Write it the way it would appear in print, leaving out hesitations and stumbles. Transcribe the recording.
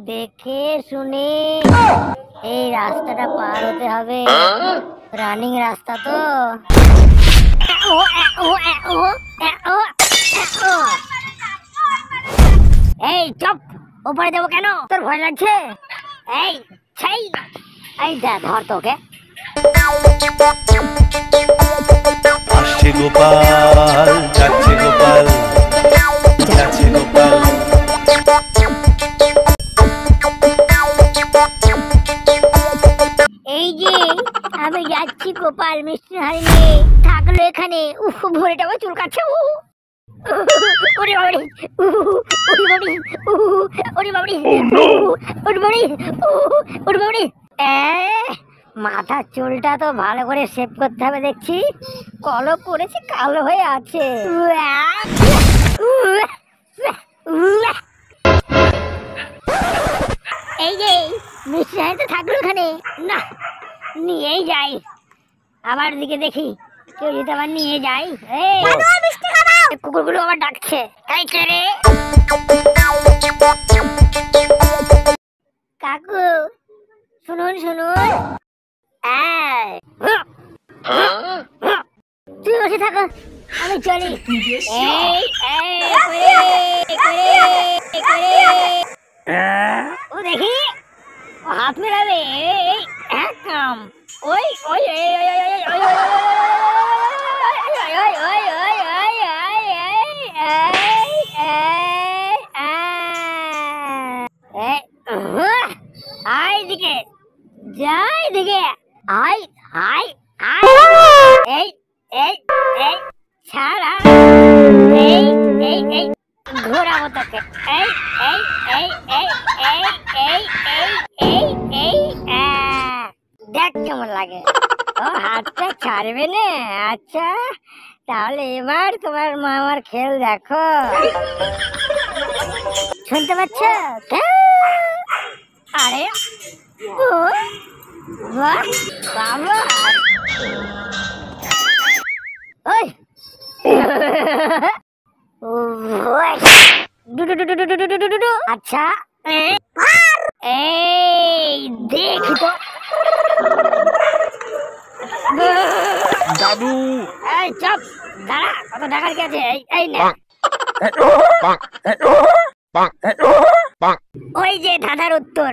দেখে শুনে এই রাস্তাটা পার হতে হবে। রানিং রাস্তা তো। এই চপ, ওপরে যাবো কেন? তোর ভয় লাগছে? এই ছাই, এই দা ধর তোকে। আসছে গোপাল, যাচ্ছে গোপাল, যাচ্ছে গোপাল। এই যে আমি যাচ্ছি গোপাল মিষ্টি হাড়ি নিয়ে, থাকলো এখানে। উফ, ভোরেটা আমার চুল কাটছে। ওরে বাবারে, ওরে বাবারে, ওরে বাবারে, ওরে বাবারে, ওরে বাবারে। মাথার চুলটা তো ভালো করে শেভ করতে হবে দেখছি। কলপ করেছে, কালো হয়ে আছে। এই যে মিষ্টি হাড়ি তো থাকলো এখানে, না নিয়েই যাই। আবার দিকে দেখি কেউ যদি আবার নিয়ে যাই। কুকুরগুলো আবার ডাকছে। এই কে রে? কাকু শুনুন শুনুন। তুই বসে থাকো, আমি চলি। ও দেখি, ও হাত মেলাবে। একদম ওই ওই আয় দিকে, যাই দিকে, আয় আয় আয়। এই এই এই ছাড়া, এই এই এই ঘোরাবো তোকে। এই এই এই এই এই এই এই এই এই দেখ কেমন লাগে। ও হাতটা ছাড়বে না? আচ্ছা, তাহলে এবার তোমার মামার খেল দেখো। শুনতে পাচ্ছ? আরে ও বাহ, বাবা, ওই আচ্ছা, এই দেখি তো। দাদু, এই চপ, দাঁড়া, কত টাকার কি আছে? এই না, ওই যে দাদার উত্তর।